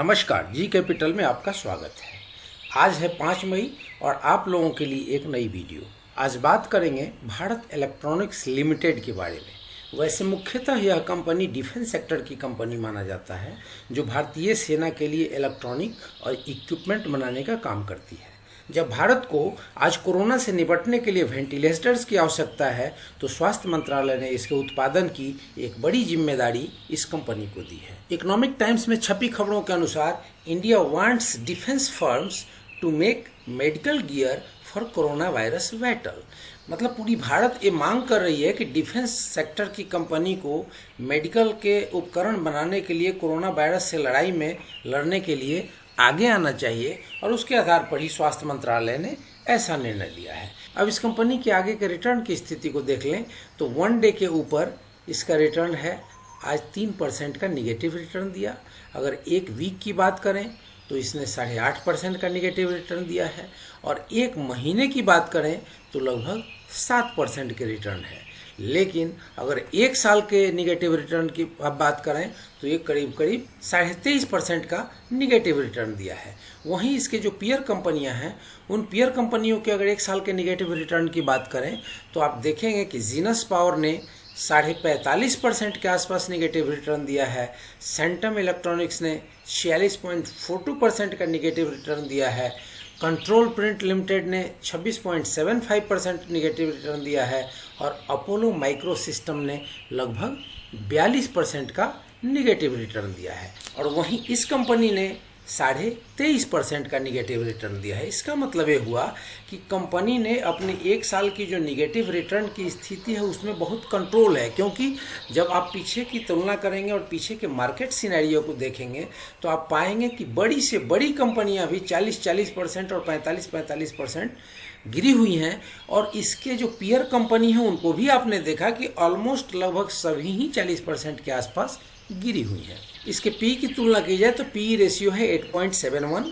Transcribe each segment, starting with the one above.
नमस्कार, G capital में आपका स्वागत है। आज है 5 मई और आप लोगों के लिए एक नई वीडियो। आज बात करेंगे भारत इलेक्ट्रॉनिक्स लिमिटेड के बारे में। वैसे मुख्यतः यह कंपनी डिफेंस सेक्टर की कंपनी माना जाता है, जो भारतीय सेना के लिए इलेक्ट्रॉनिक और इक्विपमेंट बनाने का काम करती है। जब भारत को आज कोरोना से निपटने के लिए वेंटिलेटर्स की आवश्यकता है, तो स्वास्थ्य मंत्रालय ने इसके उत्पादन की एक बड़ी जिम्मेदारी इस कंपनी को दी है। इकोनॉमिक टाइम्स में छपी खबरों के अनुसार India wants defence firms to make medical gear for corona virus battle. मतलब पूरी भारत ये मांग कर रही है कि डिफेंस सेक्टर की कंपनी को मेडिकल के उपकरण बनाने के लिए कोरोना वायरस से लड़ाई में लड़ने के लिए आगे आना चाहिए, और उसके आधार पर ही स्वास्थ्य मंत्रालय ने ऐसा निर्णय लिया है। अब इस कंपनी के आगे के रिटर्न की स्थिति को देख लें तो 1 डे के ऊपर इसका रिटर्न है आज 3% का निगेटिव रिटर्न दिया। अगर एक वीक की बात करें तो इसने 8.5% का निगेटिव रिटर्न दिया है, और एक महीने की बात करें तो लगभग 7% के रिटर्न है। लेकिन अगर एक साल के निगेटिव रिटर्न की बात करें तो ये करीब 23.5% का निगेटिव रिटर्न दिया है। वहीं इसके जो पीयर कंपनियां हैं, उन पीयर कंपनियों के अगर एक साल के निगेटिव रिटर्न की बात करें तो आप देखेंगे कि जीनस पावर ने 45.5% के आसपास निगेटिव रिटर्न दिया है। सेंटम इलेक्ट्रॉनिक्स ने 46.42% का निगेटिव रिटर्न दिया है। कंट्रोल प्रिंट लिमिटेड ने 26.75% निगेटिव रिटर्न दिया है, और अपोलो माइक्रो सिस्टम ने लगभग 42% का निगेटिव रिटर्न दिया है। और वहीं इस कंपनी ने 23.5% का निगेटिव रिटर्न दिया है। इसका मतलब ये हुआ कि कंपनी ने अपने एक साल की जो निगेटिव रिटर्न की स्थिति है उसमें बहुत कंट्रोल है, क्योंकि जब आप पीछे की तुलना करेंगे और पीछे के मार्केट सिनेरियो को देखेंगे तो आप पाएंगे कि बड़ी से बड़ी कंपनियां भी 40% और 45% गिरी हुई हैं, और इसके जो पीयर कंपनी हैं उनको भी आपने देखा कि ऑलमोस्ट लगभग सभी ही 40% के आसपास गिरी हुई है। इसके पी की तुलना की जाए तो पी रेशियो है 8.71,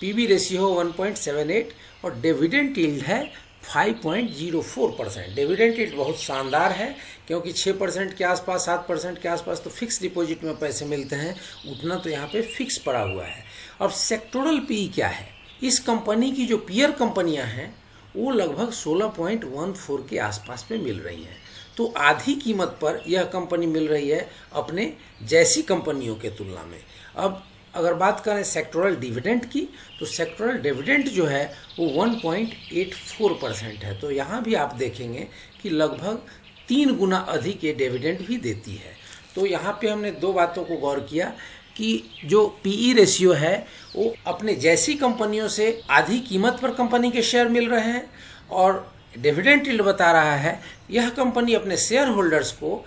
पीबी रेशियो 1.78 और डिविडेंड यील्ड है 5.04%। डिविडेंड यील्ड बहुत शानदार है, क्योंकि 6% के आसपास 7% के आसपास तो फिक्स डिपॉजिट में पैसे मिलते हैं, उतना तो यहाँ पे फिक्स पड़ा हुआ है। अब सेक्टोरल पी क्या है? इस कंपनी की जो पीयर कंपनियाँ हैं वो लगभग 16.14 के आसपास में मिल रही हैं। तो आधी कीमत पर यह कंपनी मिल रही है अपने जैसी कंपनियों के तुलना में। अब अगर बात करें सेक्टोरल डिविडेंड की, तो सेक्टोरल डिविडेंड जो है वो 1.84% है। तो यहाँ भी आप देखेंगे कि लगभग 3 गुना अधिक ये डिविडेंड भी देती है। तो यहाँ पे हमने 2 बातों को गौर किया कि जो पीई रेशियो है वो अपने जैसी कंपनियों से आधी कीमत पर कंपनी के शेयर मिल रहे हैं, और डिविडेंड यील्ड बता रहा है यह कंपनी अपने शेयर होल्डर्स को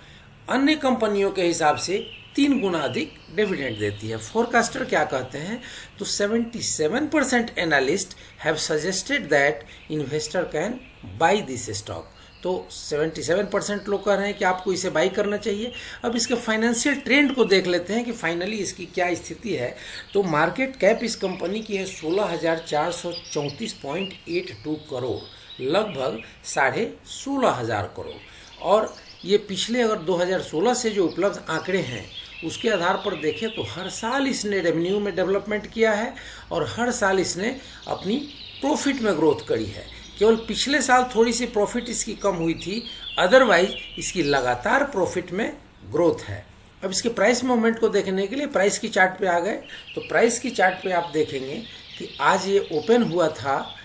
अन्य कंपनियों के हिसाब से 3 गुना अधिक डिविडेंड देती है। फोरकास्टर क्या कहते हैं तो 77% analyst have suggested that investor can buy this stock. तो 77% लोग कह रहे हैं कि आपको इसे बाई करना चाहिए। अब इसके फाइनेंशियल ट्रेंड को देख लेते हैं कि फाइनली इसकी क्या स्थिति है। तो मार्केट कैप इस कंपनी की है 16,434.82 करोड़, लगभग 16,500 करोड़। और ये पिछले अगर 2016 से जो उपलब्ध आंकड़े हैं उसके आधार पर देखें तो हर साल इसने रेवेन्यू में डेवलपमेंट किया है, और हर साल इसने अपनी प्रॉफिट में ग्रोथ करी है। केवल पिछले साल थोड़ी सी प्रॉफिट इसकी कम हुई थी, अदरवाइज इसकी लगातार प्रॉफिट में ग्रोथ है। अब इसके प्राइस मूवमेंट को देखने के लिए प्राइस की चार्ट पे आ गए, तो प्राइस की चार्ट पे आप देखेंगे कि आज ये ओपन हुआ था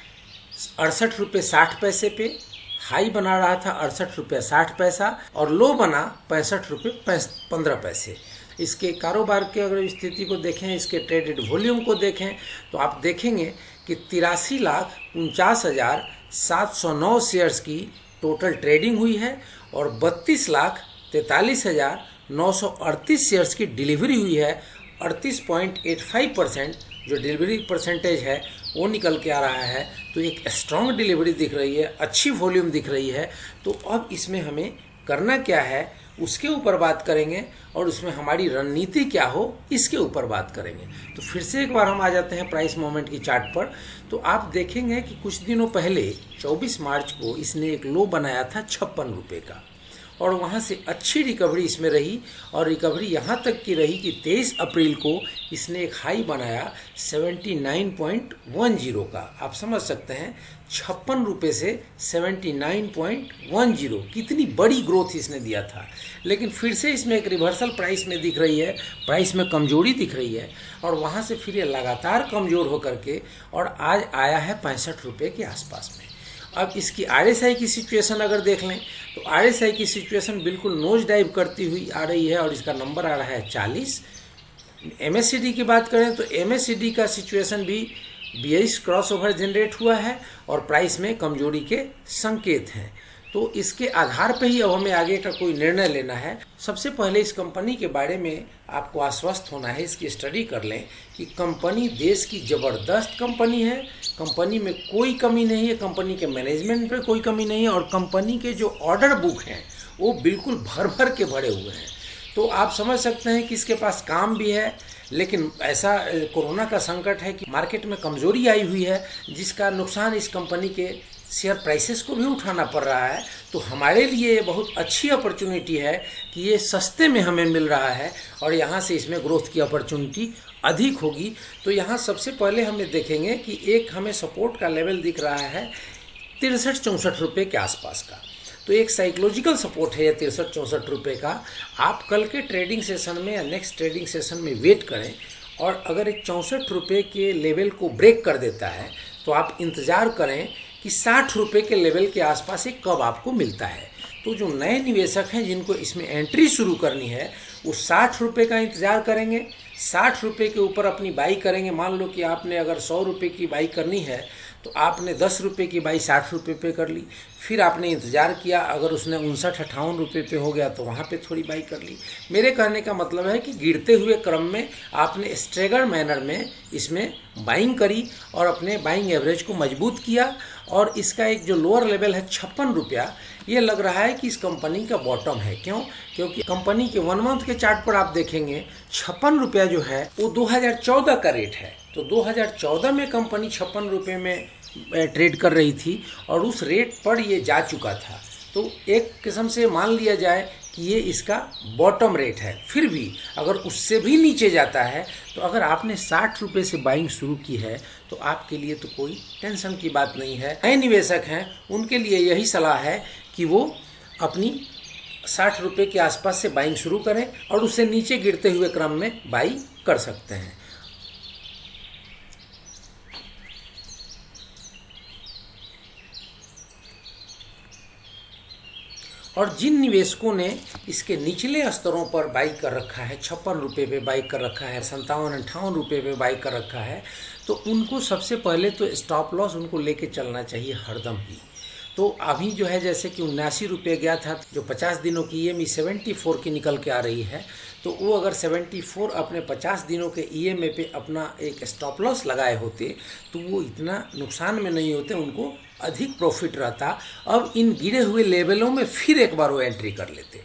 68.60 रुपये पे, हाई बना रहा था 68.60 रुपये, और लो बना 65.15 रुपये। इसके कारोबार के अगर स्थिति को देखें, इसके ट्रेडेड वॉल्यूम को देखें, तो आप देखेंगे कि 83,49,709 शेयर्स की टोटल ट्रेडिंग हुई है, और 32,43,938 शेयर्स की डिलीवरी हुई है। 38.85% जो डिलीवरी परसेंटेज है वो निकल के आ रहा है। तो एक स्ट्रॉन्ग डिलीवरी दिख रही है, अच्छी वॉल्यूम दिख रही है। तो अब इसमें हमें करना क्या है उसके ऊपर बात करेंगे, और उसमें हमारी रणनीति क्या हो इसके ऊपर बात करेंगे। तो फिर से एक बार हम आ जाते हैं प्राइस मूवमेंट की चार्ट पर। तो आप देखेंगे कि कुछ दिनों पहले 24 मार्च को इसने एक लो बनाया था 56 रुपये का, और वहाँ से अच्छी रिकवरी इसमें रही और रिकवरी यहाँ तक की रही कि 23 अप्रैल को इसने एक हाई बनाया 79.10 का। आप समझ सकते हैं 56 रुपये से 79.10, कितनी बड़ी ग्रोथ इसने दिया था। लेकिन फिर से इसमें एक रिवर्सल प्राइस में दिख रही है, प्राइस में कमजोरी दिख रही है और वहाँ से फिर ये लगातार कमज़ोर होकर के और आज आया है 65 रुपये के आसपास में। अब इसकी RSI की सिचुएशन अगर देख लें तो RSI की सिचुएशन बिल्कुल नोज डाइव करती हुई आ रही है और इसका नंबर आ रहा है 40। MACD की बात करें तो MACD का सिचुएशन भी 22 क्रॉसओवर जनरेट हुआ है और प्राइस में कमजोरी के संकेत हैं। तो इसके आधार पे ही अब हमें आगे का कोई निर्णय लेना है। सबसे पहले इस कंपनी के बारे में आपको आश्वस्त होना है, इसकी स्टडी कर लें कि कंपनी देश की ज़बरदस्त कंपनी है, कंपनी में कोई कमी नहीं है, कंपनी के मैनेजमेंट पे कोई कमी नहीं है और कंपनी के जो ऑर्डर बुक हैं वो बिल्कुल भर भर के भरे हुए हैं। तो आप समझ सकते हैं कि इसके पास काम भी है, लेकिन ऐसा कोरोना का संकट है कि मार्केट में कमजोरी आई हुई है जिसका नुकसान इस कंपनी के शेयर प्राइसेस को भी उठाना पड़ रहा है। तो हमारे लिए ये बहुत अच्छी अपॉर्चुनिटी है कि ये सस्ते में हमें मिल रहा है और यहाँ से इसमें ग्रोथ की अपॉर्चुनिटी अधिक होगी। तो यहाँ सबसे पहले हमें देखेंगे कि एक हमें सपोर्ट का लेवल दिख रहा है 63-64 रुपये के आसपास का। तो एक साइकोलॉजिकल सपोर्ट है 63-64 रुपये का। आप कल के ट्रेडिंग सेशन में या नेक्स्ट ट्रेडिंग सेशन में वेट करें और अगर एक 64 रुपये के लेवल को ब्रेक कर देता है तो आप इंतज़ार करें कि 60 रुपये के लेवल के आसपास एक कब आपको मिलता है। तो जो नए निवेशक हैं जिनको इसमें एंट्री शुरू करनी है वो 60 रुपये का इंतज़ार करेंगे, 60 रुपये के ऊपर अपनी बाई करेंगे। मान लो कि आपने अगर 100 रुपये की बाई करनी है तो आपने 10 रुपये की बाई 60 रुपये पे कर ली, फिर आपने इंतज़ार किया, अगर उसने 59-58 रुपये पे हो गया तो वहाँ पे थोड़ी बाई कर ली। मेरे कहने का मतलब है कि गिरते हुए क्रम में आपने स्ट्रेगर मैनर में इसमें बाइंग करी और अपने बाइंग एवरेज को मजबूत किया और इसका एक जो लोअर लेवल है 56 रुपया, ये लग रहा है कि इस कंपनी का बॉटम है। क्यों? क्योंकि कंपनी के 1 मंथ के चार्ट पर आप देखेंगे 56 रुपया जो है वो 2014 का रेट है। तो 2014 में कंपनी 56 रुपये में ट्रेड कर रही थी और उस रेट पर ये जा चुका था। तो एक किस्म से मान लिया जाए कि ये इसका बॉटम रेट है। फिर भी अगर उससे भी नीचे जाता है तो अगर आपने 60 रुपये से बाइंग शुरू की है तो आपके लिए तो कोई टेंशन की बात नहीं है। नए निवेशक हैं उनके लिए यही सलाह है कि वो अपनी 60 रुपये के आसपास से बाइंग शुरू करें और उससे नीचे गिरते हुए क्रम में बाई कर सकते हैं। और जिन निवेशकों ने इसके निचले स्तरों पर बाई कर रखा है, 56 रुपये पे बाई कर रखा है, 57-58 रुपये पे बाई कर रखा है, तो उनको सबसे पहले तो स्टॉप लॉस उनको लेके चलना चाहिए हरदम ही। तो अभी जो है जैसे कि 79 रुपये गया था, जो 50 दिनों की EMA 74 की निकल के आ रही है, तो वो अगर 74 अपने 50 दिनों के EMA पे अपना एक स्टॉप लॉस लगाए होते तो वो इतना नुकसान में नहीं होते, उनको अधिक प्रॉफिट रहता। अब इन गिरे हुए लेवलों में फिर एक बार वो एंट्री कर लेते।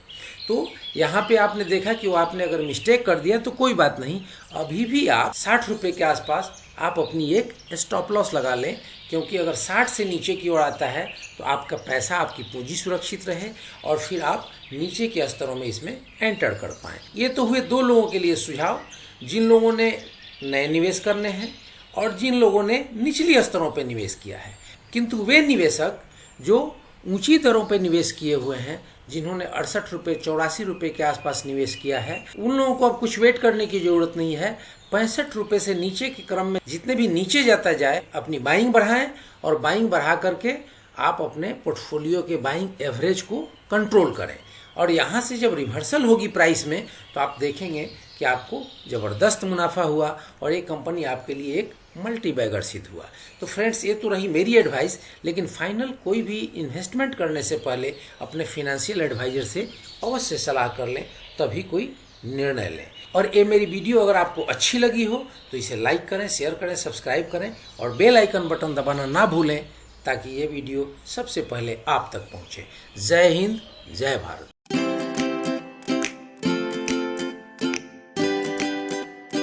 तो यहाँ पे आपने देखा कि वो आपने अगर मिस्टेक कर दिया तो कोई बात नहीं, अभी भी आप 60 रुपये के आसपास आप अपनी एक स्टॉप लॉस लगा लें, क्योंकि अगर 60 से नीचे की ओर आता है तो आपका पैसा, आपकी पूंजी सुरक्षित रहे और फिर आप नीचे के स्तरों में इसमें एंटर कर पाएँ। ये तो हुए 2 लोगों के लिए सुझाव, जिन लोगों ने नए निवेश करने हैं और जिन लोगों ने निचली स्तरों पर निवेश किया है। किंतु वे निवेशक जो ऊंची दरों पर निवेश किए हुए हैं, जिन्होंने 68 रुपये 84 रुपये के आसपास निवेश किया है, उन लोगों को अब कुछ वेट करने की ज़रूरत नहीं है। 65 रुपये से नीचे के क्रम में जितने भी नीचे जाता जाए अपनी बाइंग बढ़ाएं और बाइंग बढ़ा करके आप अपने पोर्टफोलियो के बाइंग एवरेज को कंट्रोल करें। और यहाँ से जब रिवर्सल होगी प्राइस में तो आप देखेंगे कि आपको ज़बरदस्त मुनाफा हुआ और ये कंपनी आपके लिए एक मल्टी बैगर सिद्ध हुआ। तो फ्रेंड्स, ये तो रही मेरी एडवाइस, लेकिन फाइनल कोई भी इन्वेस्टमेंट करने से पहले अपने फिनेंशियल एडवाइज़र से अवश्य सलाह कर लें, तभी कोई निर्णय लें। और ये मेरी वीडियो अगर आपको अच्छी लगी हो तो इसे लाइक करें, शेयर करें, सब्सक्राइब करें और बेल आइकन बटन दबाना ना भूलें, ताकि ये वीडियो सबसे पहले आप तक पहुँचे। जय हिंद, जय भारत।